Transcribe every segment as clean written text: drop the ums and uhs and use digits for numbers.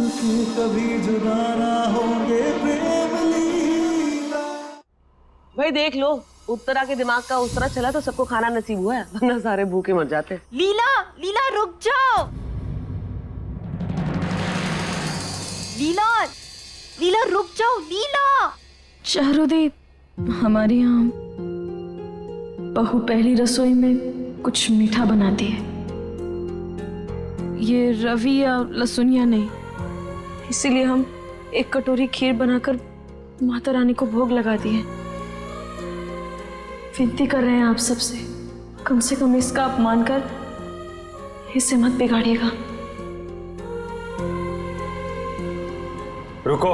कि कभी जुदा ना होंगे प्रेम लीला। भाई देख लो, उत्तरा के दिमाग का उस तरह चला तो सबको खाना नसीब हुआ है, वरना सारे भूखे मर जाते। लीला, लीला रुक जाओ। लीला, लीला रुक जाओ लीला। चारुदी, हमारे यहाँ बहू पहली रसोई में कुछ मीठा बनाती है। ये रवि या लहसुनिया नहीं, इसीलिए हम एक कटोरी खीर बनाकर माता रानी को भोग लगा दिए। विनती कर रहे हैं आप सबसे, कम से कम इसका अपमान कर इसे मत बिगाड़िएगा। रुको।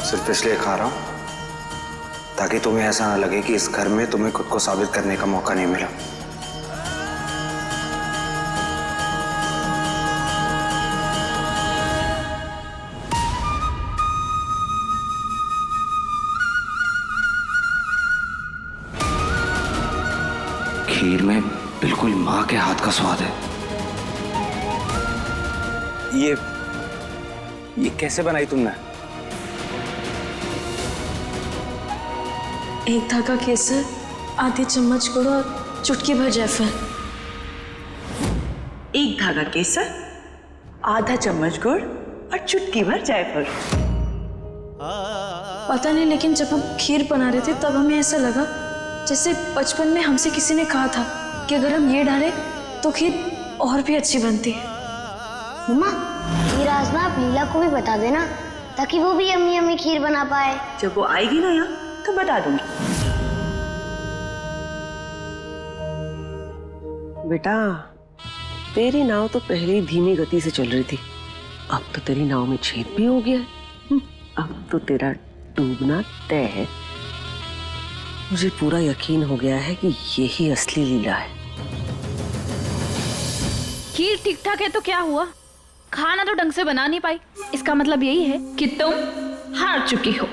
सिर्फ इसलिए खा रहा हूं ताकि तुम्हें ऐसा ना लगे कि इस घर में तुम्हें खुद को साबित करने का मौका नहीं मिला। खीर में बिल्कुल मां के हाथ का स्वाद है। ये कैसे बनाई तुमने? एक धागा केसर, आधी चम्मच गुड़ और चुटकी भर जायफल। एक धागा केसर, आधा चम्मच गुड़ और चुटकी भर जायफल। पता नहीं, लेकिन जब हम खीर बना रहे थे तब हमें ऐसा लगा जैसे बचपन में हमसे किसी ने कहा था कि अगर हम ये डालें तो खीर और भी अच्छी बनती है। मम्मा, ये राज ना आप लीला को भी बता देना ताकि वो भी यम्मी यम्मी खीर बना पाए। जब वो आएगी ना यहाँ तो बता दूंगी। बेटा, तेरी नाव तो पहले ही धीमी गति से चल रही थी, अब तो तेरी नाव में छेद भी हो गया है। अब तो तेरा डूबना तय है। मुझे पूरा यकीन हो गया है कि यही असली लीला है। खीर ठीक ठाक है तो क्या हुआ, खाना तो ढंग से बना नहीं पाई, इसका मतलब यही है कि तुम हार चुकी हो।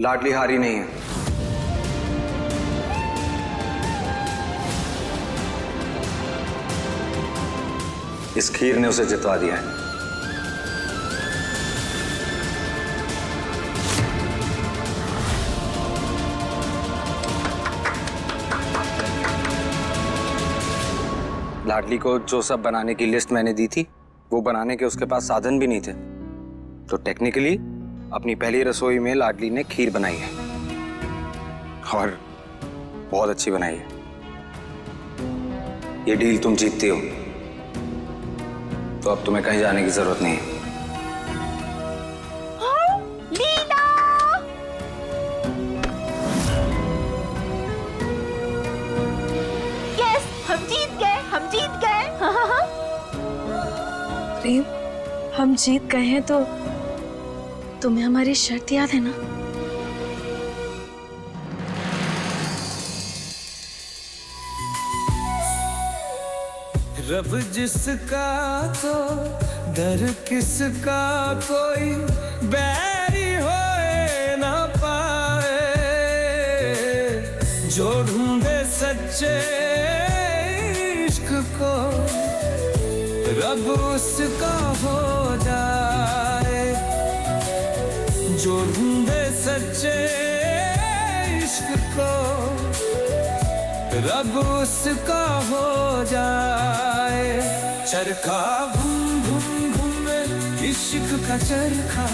लाडली हारी नहीं है। इस खीर ने उसे जितवा दिया है। लाडली को जो सब बनाने की लिस्ट मैंने दी थी वो बनाने के उसके पास साधन भी नहीं थे, तो टेक्निकली अपनी पहली रसोई में लाडली ने खीर बनाई है और बहुत अच्छी बनाई है। ये डील तुम जीतती हो, तो अब तुम्हें कहीं जाने की जरूरत नहीं है। लीला! यस, हम जीत गए, हम जीत गए। प्रेम, हम जीत गए हैं तो तुम्हें हमारी शर्त याद है ना? रब जिसका तो डर किसका, कोई बैरी होए ना पाए, जो ढूंढे सच्चे इश्क को रब उसका हो जाए, जो ढूंढे सच्चे इश्क को रब उसका हो जाए। चरखा घूम घूम घूमे इश्क का चरखा,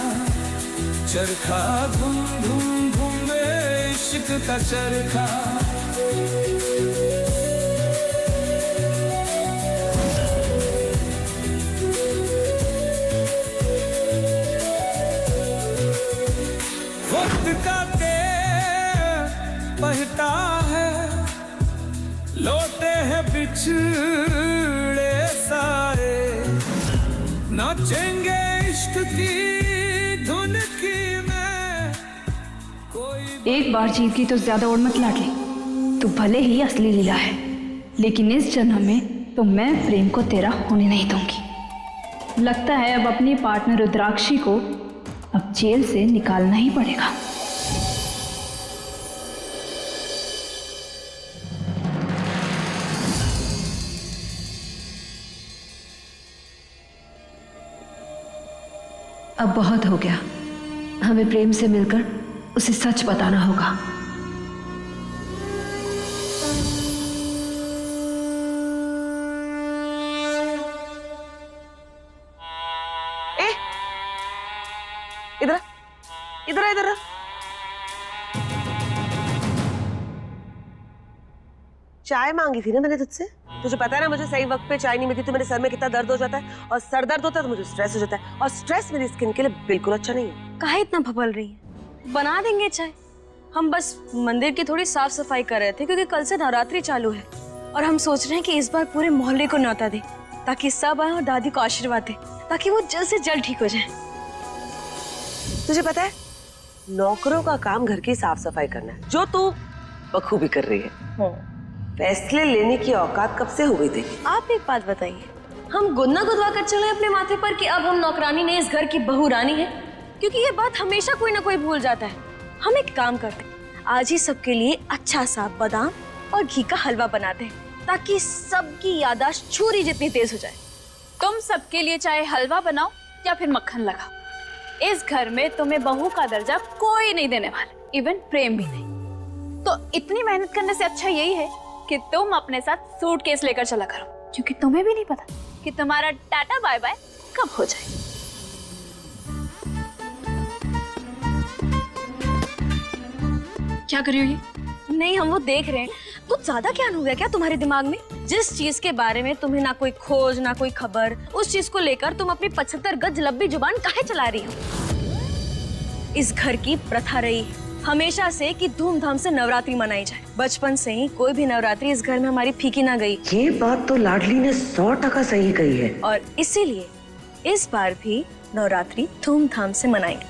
चरखा घूम घूम घूमे इश्क का चरखा। नाचेंगे इश्क की धुन की मैं कोई। एक बार जीव की तो ज्यादा उड़ मत लाडली, तू भले ही असली लीला है, लेकिन इस जन्म में तो मैं प्रेम को तेरा होने नहीं दूंगी। लगता है अब अपनी पार्टनर रुद्राक्षी को अब जेल से निकालना ही पड़ेगा। अब बहुत हो गया, हमें प्रेम से मिलकर उसे सच बताना होगा। इधर इधर इधर। चाय मांगी थी ना मैंने तुझसे, तुझे पता है ना मुझे सही वक्त पे चाय नहीं मिलती तो मेरे सर में कितना दर्द हो जाता है, और सर दर्द होता है तो मुझे स्ट्रेस हो जाता है, और स्ट्रेस मेरी स्किन के लिए बिल्कुल अच्छा नहीं है। काहे इतना फपल रही है? बना देंगे चाय। हम बस मंदिर की थोड़ी साफ सफाई कर रहे थे क्योंकि कल से नवरात्रि चालू है और हम सोच रहे हैं कि इस बार पूरे मोहल्ले को न्योता दें ताकि सब आए और दादी को आशीर्वाद दें ताकि वो जल्द से जल्द ठीक हो जाए। तुझे पता है नौकरों का काम घर की साफ सफाई करना है, जो तू बखूबी कर रही है। फैसले लेने की औकात कब से हो गई थी? आप एक बात बताइए, हम गुन्ना गुदवा कर चले अपने माथे पर कि अब हम नौकरानी नहीं इस घर की बहू रानी है? क्योंकि ये बात हमेशा कोई ना कोई भूल जाता है। हम एक काम करते हैं, आज ही सबके लिए अच्छा सा बादाम और घी का हलवा बनाते हैं ताकि सबकी याददाश्त छुरी जितनी तेज हो जाए। तुम सबके लिए चाहे हलवा बनाओ या फिर मक्खन लगाओ, इस घर में तुम्हें बहू का दर्जा कोई नहीं देने वाला, इवन प्रेम भी नहीं। तो इतनी मेहनत करने से अच्छा यही है कि तुम अपने साथ सूटकेस लेकर चला करो, क्योंकि तुम्हें भी नहीं पता कि तुम्हारा टाटा बाय बाय कब हो जाए। क्या कर रही हो ये? नहीं, हम वो देख रहे हैं। कुछ ज्यादा ज्ञान हो गया क्या तुम्हारे दिमाग में? जिस चीज के बारे में तुम्हें ना कोई खोज ना कोई खबर, उस चीज को लेकर तुम अपनी 75 गज लंबी जुबान काहे चला रही हो? इस घर की प्रथा रही है हमेशा से कि धूमधाम से नवरात्रि मनाई जाए। बचपन से ही कोई भी नवरात्रि इस घर में हमारी फीकी ना गई। ये बात तो लाडली ने 100% सही कही है, और इसीलिए इस बार भी नवरात्रि धूमधाम से मनाएंगे।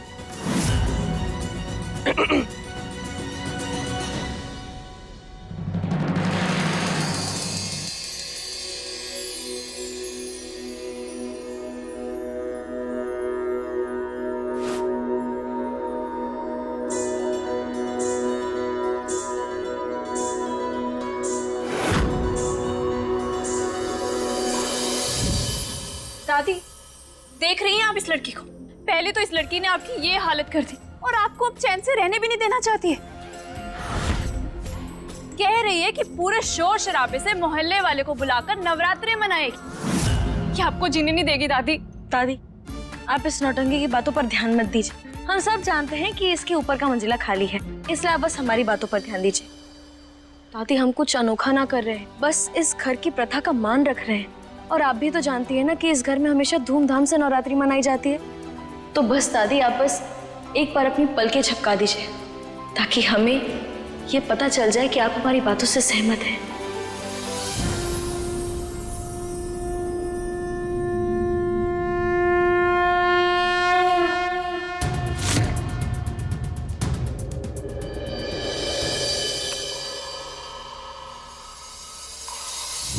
दादी, देख रही हैं आप इस लड़की को? पहले तो इस लड़की ने आपकी ये हालत कर दी और आपको अब चैन से रहने भी नहीं देना चाहती है। कह रही है कि पूरे शोर शराबे से मोहल्ले वाले को बुलाकर नवरात्रि मनाएगी। क्या आपको जीने नहीं देगी दादी? दादी, आप इस नौटंकी की बातों पर ध्यान मत दीजिए। हम सब जानते हैं कि इसके ऊपर का मंजिला खाली है, इसलिए आप बस हमारी बातों पर ध्यान दीजिए। दादी, हम कुछ अनोखा ना कर रहे हैं, बस इस घर की प्रथा का मान रख रहे हैं। और आप भी तो जानती है ना कि इस घर में हमेशा धूमधाम से नवरात्रि मनाई जाती है। तो बस दादी, आप बस एक बार अपनी पलकें झपका दीजिए ताकि हमें ये पता चल जाए कि आप हमारी बातों से सहमत हैं।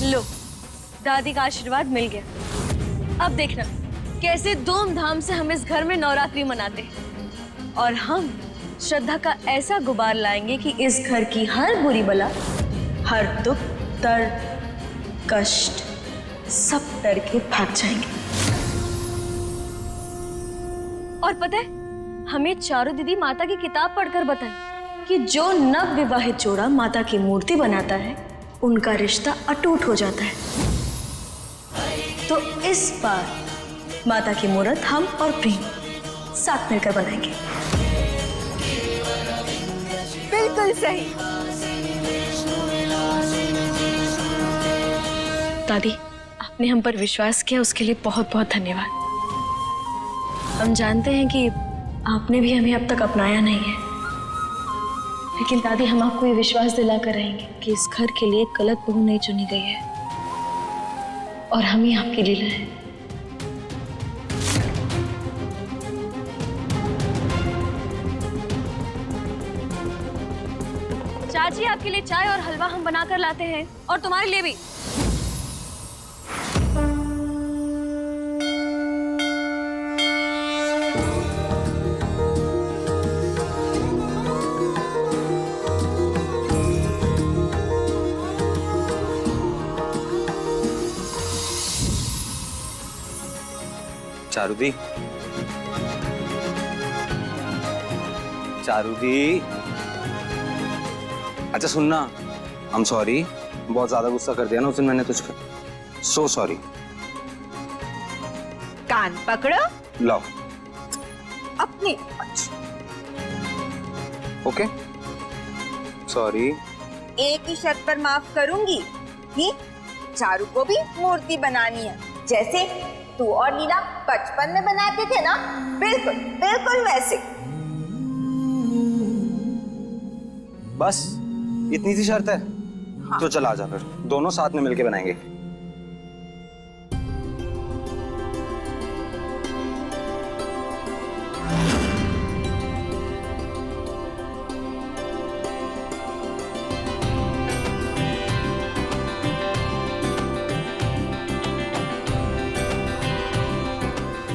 लो, दादी का आशीर्वाद मिल गया। अब देखना कैसे धूमधाम से हम इस घर में नवरात्रि मनाते हैं, और हम श्रद्धा का ऐसा गुबार लाएंगे कि इस घर की हर बुरी बला, हर दुख, दर्द, कष्ट सब डर के भाग जाएंगे। और पता है, हमें चारों दीदी माता की किताब पढ़कर बताई कि जो नव विवाहित जोड़ा माता की मूर्ति बनाता है उनका रिश्ता अटूट हो जाता है। तो इस बार माता की मूर्त हम और प्रेम साथ मिलकर बनाएंगे। बिल्कुल सही। दादी, आपने हम पर विश्वास किया उसके लिए बहुत बहुत धन्यवाद। हम जानते हैं कि आपने भी हमें अब तक अपनाया नहीं है, लेकिन दादी, हम आपको ये विश्वास दिलाकर रहेंगे कि इस घर के लिए गलत बहू नहीं चुनी गई है और हम ही आपकी लीला है। लाजी, आपके लिए चाय और हलवा हम बना कर लाते हैं, और तुम्हारे लिए भी। चारुदी, चारुदी, अच्छा सुनना, आई एम सॉरी, बहुत ज्यादा गुस्सा कर दिया ना उस दिन मैंने तुझको, सो सॉरी। कान पकड़ो। लाओ। अपनी। Okay, sorry. एक ही शर्त पर माफ करूंगी कि चारू को भी मूर्ति बनानी है, जैसे तू और नीला बचपन में बनाते थे ना, बिल्कुल बिल्कुल वैसे। बस इतनी सी शर्त है? हाँ। तो चल आजा, फिर दोनों साथ में मिलके बनाएंगे।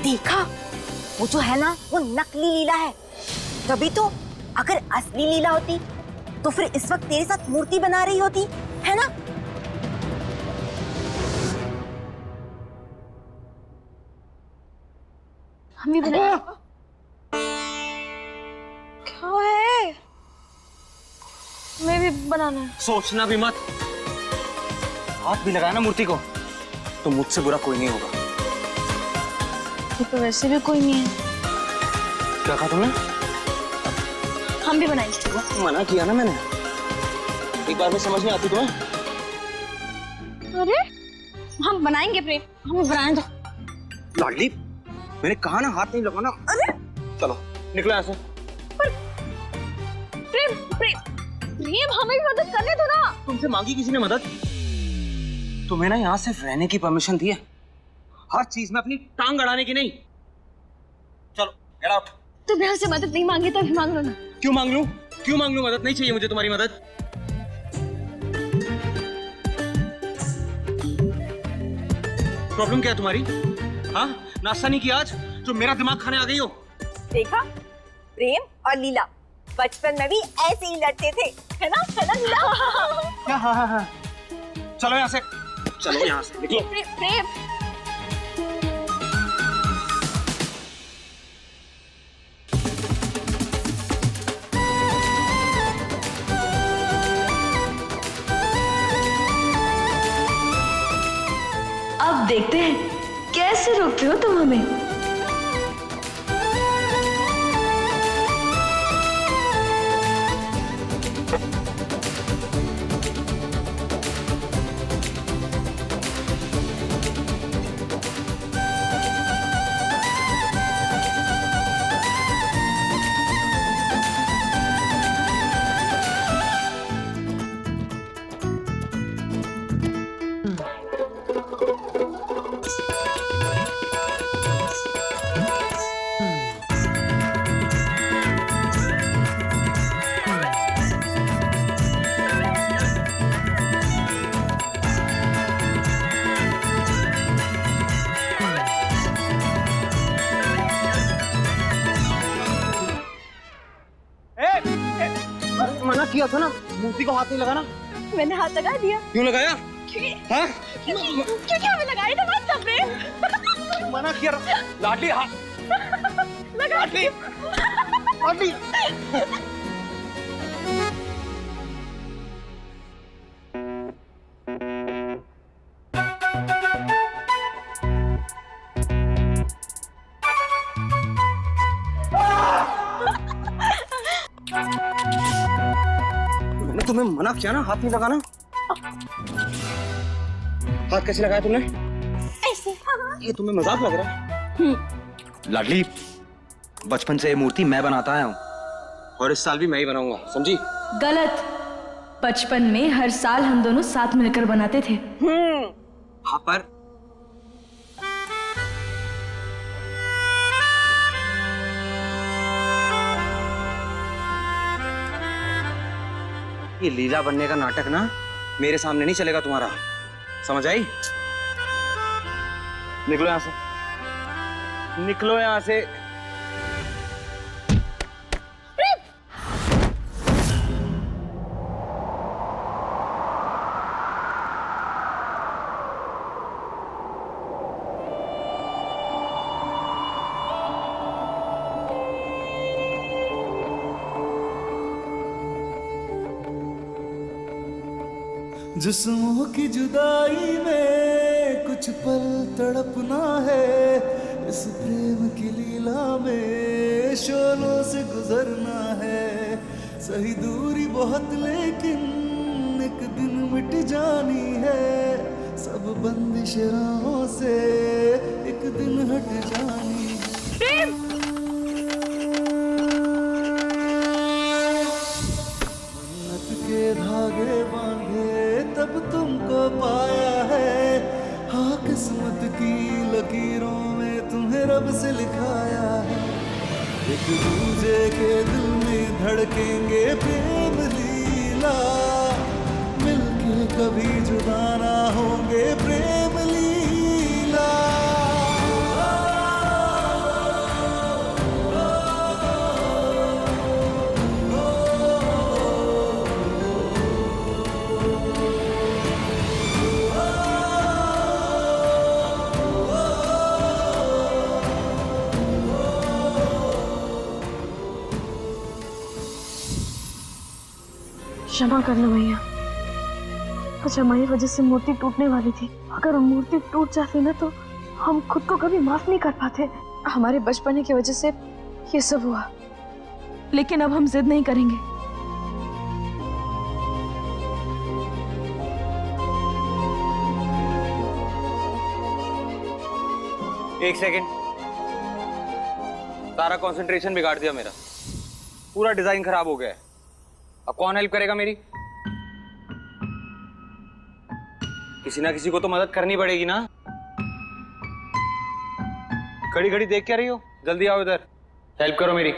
देखा, वो जो है ना, वो नकली लीला है। तभी तो, अगर असली लीला होती तो फिर इस वक्त तेरे साथ मूर्ति बना रही होती, है ना? हम भी बना। क्या है? मैं भी बनाना है। सोचना भी मत, हाथ भी लगाया ना मूर्ति को तो मुझसे बुरा कोई नहीं होगा। ये तो वैसे भी कोई नहीं है। क्या कहा तुमने? हम भी बनाएंगे। मना किया ना मैंने, एक बार में समझ नहीं आती तुम्हें? अरे हम बनाएंगे प्रेम, हमें बनाने दो। लाडली, मैंने कहा ना हाथ नहीं लगाना। अरे चलो निकलो यहाँ से। प्रेम प्रेम प्रेम, हमें भी मदद करने दो ना। तुमसे मांगी किसी ने मदद? तुम्हें ना यहाँ सिर्फ रहने की परमिशन दी है, हर चीज में अपनी टांग अड़ाने की नहीं। चलो गेट आउट। तुमने हमसे मदद नहीं मांगी तो अभी मांग लो ना। क्यों मांग लूं? क्यों मांग लूं? मदद नहीं चाहिए मुझे तुम्हारी मदद। प्रॉब्लम क्या है तुम्हारी? हाँ, नाश्ता नहीं किया आज जो मेरा दिमाग खाने आ गई हो? देखा, प्रेम और लीला बचपन में भी ऐसे ही लड़ते थे, है ना लीला? क्या? हाँ। चलो यहाँ से, चलो यहाँ से निकलो। प्रेम अब देखते हैं कैसे रोकते हो तुम हमें। मना किया था ना, मूर्ति को हाथ नहीं लगाना। मैंने हाथ लगा दिया। क्यों लगाया? हाँ? क्योंकि हमें लगाई ना बात था प्रेम। मना किया। लाडली हाथ लाडली लाडली। तुम्हें मना किया ना हाथ नहीं लगाना। हाथ कैसे लगाया तुमने? ऐसे। ये तुम्हें मजाक लग रहा है? लाडली, बचपन से ये मूर्ति मैं बनाता आया हूँ और इस साल भी मैं ही बनाऊंगा, समझी? गलत। बचपन में हर साल हम दोनों साथ मिलकर बनाते थे। हाँ, पर कि लीला बनने का नाटक ना मेरे सामने नहीं चलेगा तुम्हारा, समझ आई? निकलो यहां से, निकलो यहां से। जिस्मों की जुदाई में कुछ पल तड़पना है, इस प्रेम की लीला में शोलों से गुजरना है। सही दूरी बहुत लेकिन एक दिन मिट जानी है, सब बंदिश राहों से एक दिन हट जानी है। मन्नत के धागे बांधे तब तुमको पाया है, हाँ किस्मत की लकीरों में तुम्हें रब से लिखाया है। एक दूजे के दिल में धड़केंगे प्रेम लीला, मिलके कभी जुदा ना होंगे प्रेम लीला। क्षमा करना भैया, आज हमारी वजह से मूर्ति टूटने वाली थी। अगर वो मूर्ति टूट जाती ना तो हम खुद को कभी माफ नहीं कर पाते। हमारे बचपने की वजह से ये सब हुआ, लेकिन अब हम जिद नहीं करेंगे। एक सेकेंड, सारा कंसंट्रेशन बिगाड़ दिया मेरा, पूरा डिजाइन खराब हो गया है। अब कौन हेल्प करेगा मेरी? किसी ना किसी को तो मदद करनी पड़ेगी ना। खड़ी खड़ी देख क्या रही हो? जल्दी आओ इधर, हेल्प करो मेरी।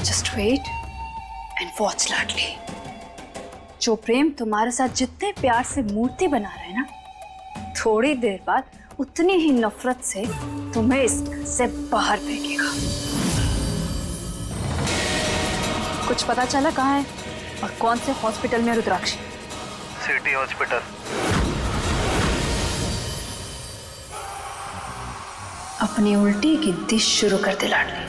Just wait and watch लाडली। जो प्रेम तुम्हारे साथ जितने प्यार से मूर्ति बना रहे हैं ना, थोड़ी देर बाद उतनी ही नफरत से तुम्हें इस घर से बाहर फेंकेगा। कुछ पता चला कहाँ है और कौन से हॉस्पिटल में रुद्राक्षी? City hospital. अपनी उल्टी की दिश शुरू कर दे लाडली,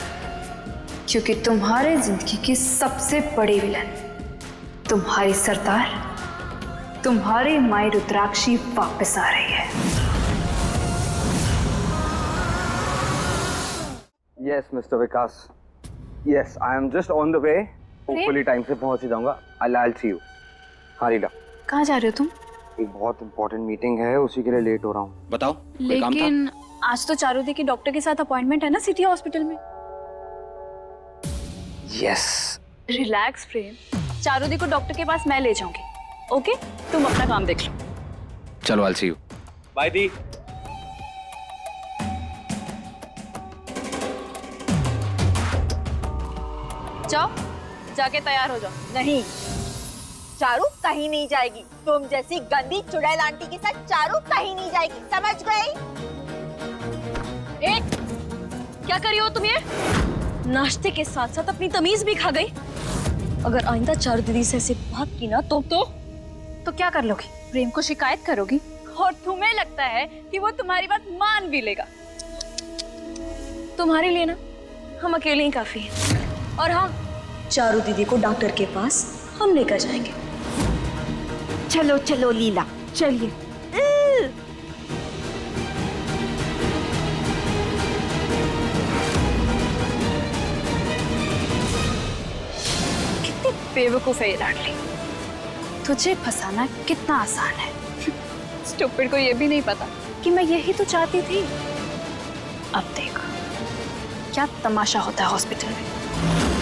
क्योंकि तुम्हारे जिंदगी की सबसे बड़ी विलन तुम्हारी सरदार तुम्हारी माई रुद्राक्षी वापस आ रही है। Yes mister Vikas, yes I am just on the way. Hopefully time से पहुंच ही जाऊंगा। आई सी यू। हाँ रीला, कहाँ जा रहे हो तुम? एक बहुत इंपॉर्टेंट मीटिंग है, उसी के लिए लेट हो रहा हूँ। बताओ कोई काम था? लेकिन आज तो चारुदी की डॉक्टर के साथ अपॉइंटमेंट है ना सिटी हॉस्पिटल में। यस। रिलैक्स प्रेम, चारुदी को डॉक्टर के पास मैं ले जाऊंगी। ओके, तुम अपना काम देख लो। चलो आई सी यू। By the. जाओ, जाके तैयार हो जाओ। नहीं, चारू कहीं नहीं जाएगी। तुम जैसी गंदी चुड़ैल आंटी के साथ चारू कहीं नहीं जाएगी, समझ गई? क्या कर रही हो तुम ये? नाश्ते के साथ साथ अपनी तमीज भी खा गई। अगर आइंदा चारू दीदी से ऐसे बात की ना तो क्या कर लोगी? प्रेम को शिकायत करोगी? और तुम्हें लगता है कि वो तुम्हारी बात मान भी लेगा? तुम्हारे लिए ना हम अकेले ही काफी हैं। और हाँ, चारू दीदी को डॉक्टर के पास हम लेकर जाएंगे। चलो चलो लीला, चलिए। कितनी बेवकूफ है ये लाडली। तुझे फंसाना कितना आसान है। स्टूपिड को ये भी नहीं पता कि मैं यही तो चाहती थी। अब देख क्या तमाशा होता है हॉस्पिटल में।